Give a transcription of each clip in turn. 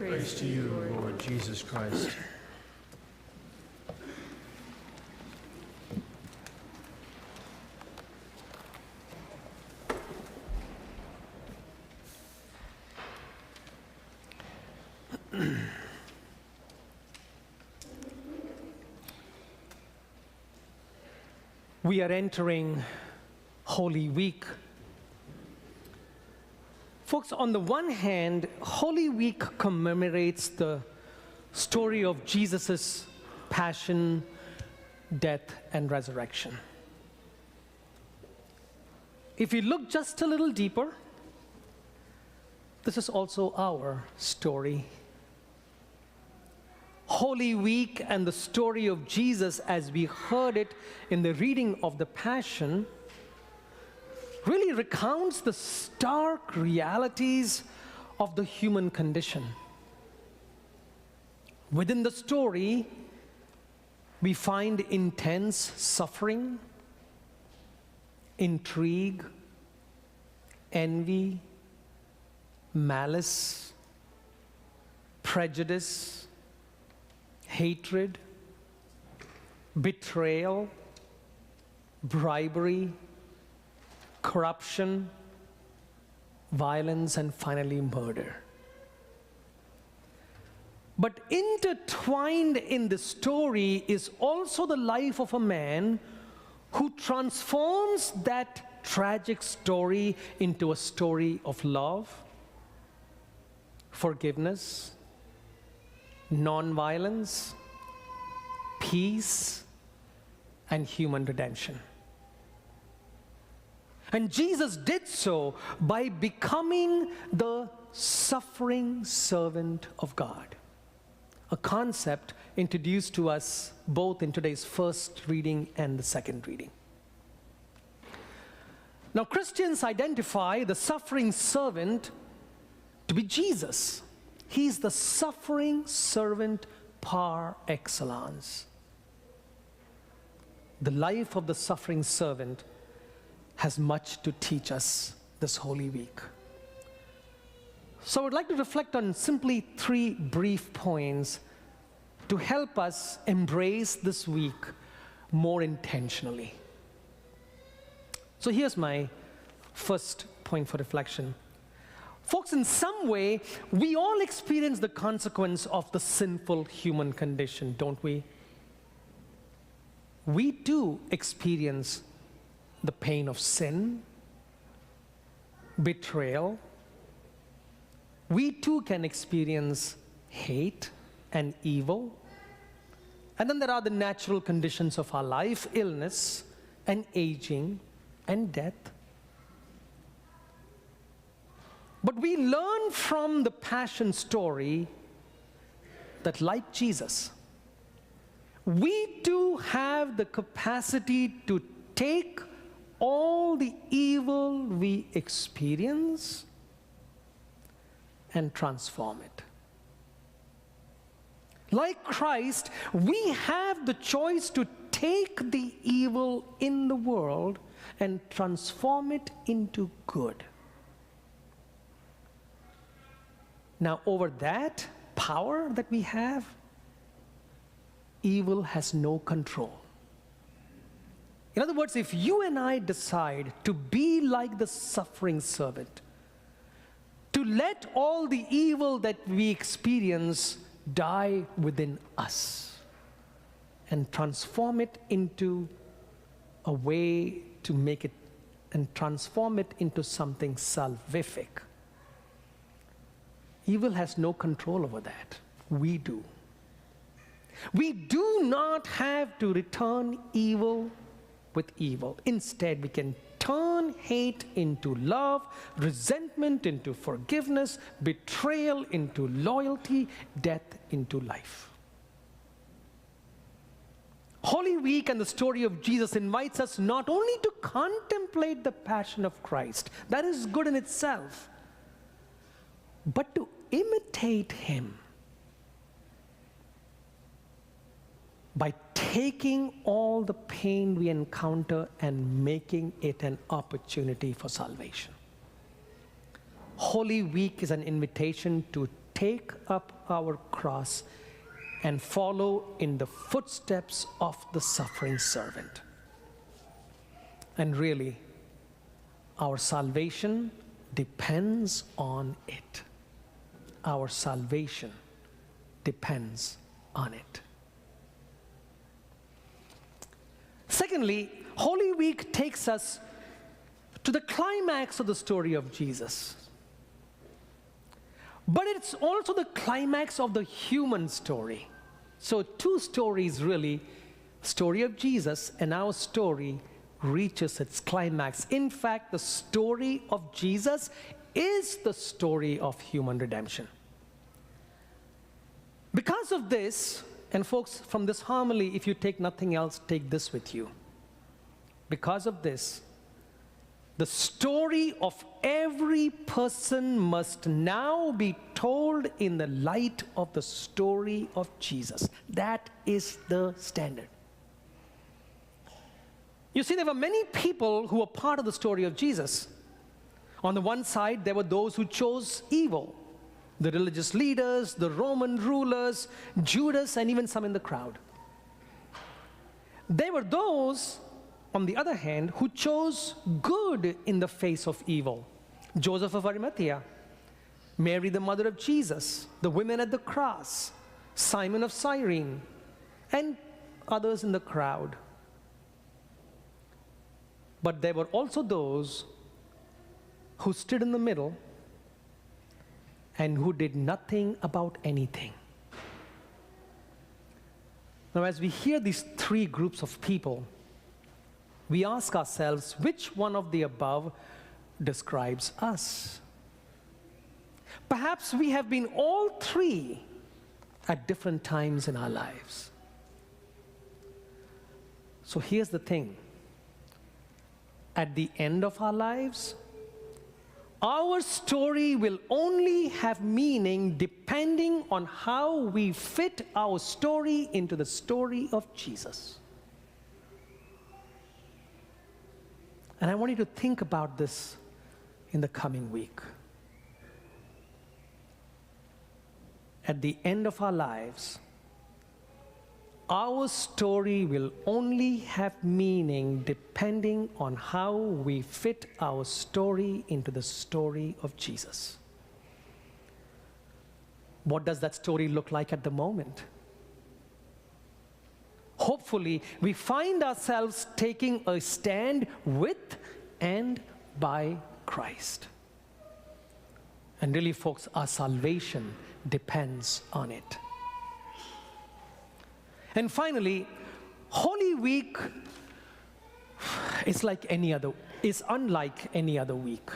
Praise to you, Lord Jesus Christ. We are entering Holy Week. Folks, on the one hand, Holy Week commemorates the story of Jesus' passion, death, and resurrection. If we look just a little deeper, this is also our story. Holy Week and the story of Jesus, as we heard it in the reading of the Passion, really recounts the stark realities of the human condition. Within the story, we find intense suffering, intrigue, envy, malice, prejudice, hatred, betrayal, bribery, corruption, violence, and finally murder. But intertwined in the story is also the life of a man who transforms that tragic story into a story of love, forgiveness, non-violence, peace, and human redemption. And Jesus did so by becoming the suffering servant of God, a concept introduced to us both in today's first reading and the second reading. Now, Christians identify the suffering servant to be Jesus. He's the suffering servant par excellence. The life of the suffering servant has much to teach us this Holy Week. So I would like to reflect on simply 3 brief points to help us embrace this week more intentionally. So here's my first point for reflection. Folks, in some way, we all experience the consequence of the sinful human condition, don't we? We do experience the pain of sin, betrayal. We too can experience hate and evil. And then there are the natural conditions of our life, illness and aging and death. But we learn from the Passion story that, like Jesus, we too have the capacity to take all the evil we experience and transform it. Like Christ, we have the choice to take the evil in the world and transform it into good. Now, over that power that we have, evil has no control. In other words, if you and I decide to be like the suffering servant, to let all the evil that we experience die within us and transform it into a way to make it and transform it into something salvific, evil has no control over that. We do. We do not have to return evil with evil. Instead, we can turn hate into love, resentment into forgiveness, betrayal into loyalty, death into life. Holy Week and the story of Jesus invites us not only to contemplate the passion of Christ, that is good in itself, but to imitate him by taking all the pain we encounter and making it an opportunity for salvation. Holy Week is an invitation to take up our cross and follow in the footsteps of the suffering servant. And really, our salvation depends on it. Our salvation depends on it. Secondly, Holy Week takes us to the climax of the story of Jesus. But it's also the climax of the human story. So two stories really, story of Jesus and our story reaches its climax. In fact, the story of Jesus is the story of human redemption. Because of this, and folks, from this homily, if you take nothing else, take this with you. Because of this, the story of every person must now be told in the light of the story of Jesus. That is the standard. You see, there were many people who were part of the story of Jesus. On the one side, there were those who chose evil. The religious leaders, the Roman rulers, Judas, and even some in the crowd. There were those, on the other hand, who chose good in the face of evil. Joseph of Arimathea, Mary the mother of Jesus, the women at the cross, Simon of Cyrene, and others in the crowd. But there were also those who stood in the middle and who did nothing about anything. Now, as we hear these three groups of people, we ask ourselves, which one of the above describes us? Perhaps we have been all three at different times in our lives. So here's the thing. At the end of our lives, our story will only have meaning depending on how we fit our story into the story of Jesus. And I want you to think about this in the coming week. At the end of our lives, our story will only have meaning depending on how we fit our story into the story of Jesus. What does that story look like at the moment? Hopefully, we find ourselves taking a stand with and by Christ. And really, folks, our salvation depends on it. And finally, Holy Week is unlike any other week.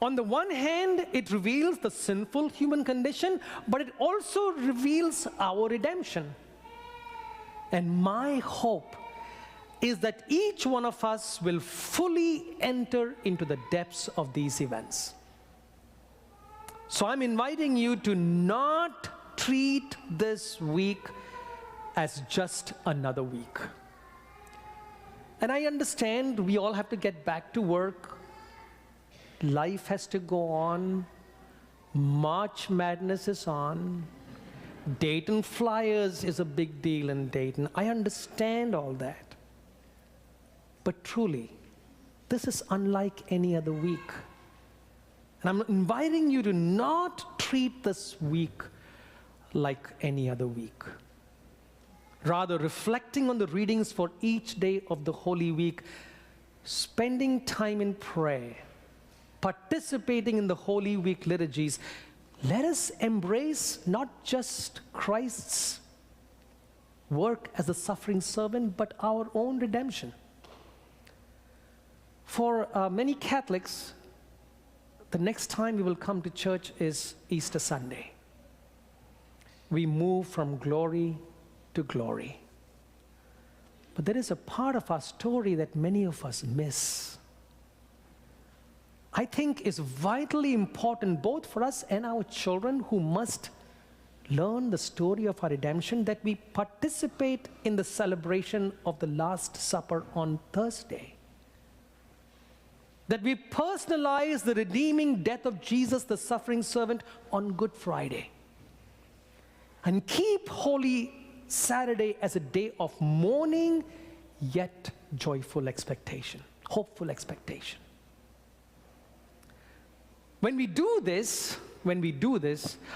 On the one hand, it reveals the sinful human condition, but it also reveals our redemption. And my hope is that each one of us will fully enter into the depths of these events. So I'm inviting you to not treat this week as just another week. And I understand we all have to get back to work. Life has to go on. March Madness is on. Dayton Flyers is a big deal in Dayton. I understand all that. But truly, this is unlike any other week. And I'm inviting you to not treat this week like any other week. Rather, reflecting on the readings for each day of the Holy Week, spending time in prayer, participating in the Holy Week liturgies, let us embrace not just Christ's work as a suffering servant, but our own redemption. For many Catholics, the next time we will come to church is Easter Sunday. We move from glory to glory. But there is a part of our story that many of us miss. I think is vitally important both for us and our children who must learn the story of our redemption, that we participate in the celebration of the Last Supper on Thursday. that we personalize the redeeming death of Jesus, the suffering servant, on Good Friday. And keep Holy Saturday as a day of mourning, yet joyful expectation, hopeful expectation. When we do this,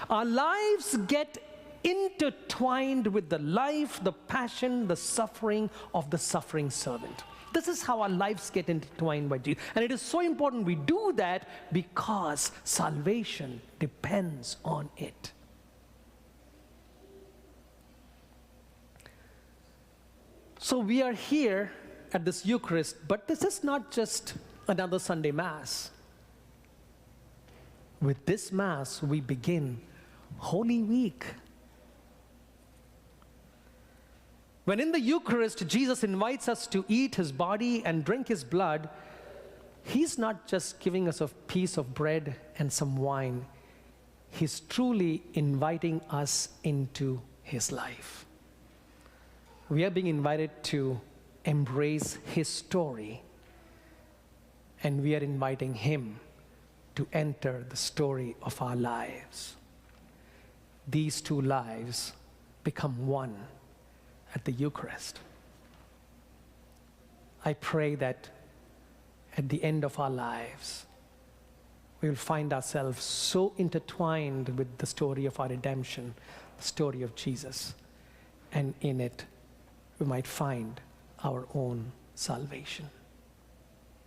our lives get intertwined with the life, the passion, the suffering of the suffering servant. This is how our lives get intertwined by Jesus. And it is so important we do that because salvation depends on it. So we are here at this Eucharist, but this is not just another Sunday Mass. With this Mass, we begin Holy Week. When in the Eucharist, Jesus invites us to eat his body and drink his blood, he's not just giving us a piece of bread and some wine. He's truly inviting us into his life. We are being invited to embrace his story, and we are inviting him to enter the story of our lives. These two lives become one at the Eucharist. I pray that at the end of our lives, we will find ourselves so intertwined with the story of our redemption, the story of Jesus, and in it, we might find our own salvation.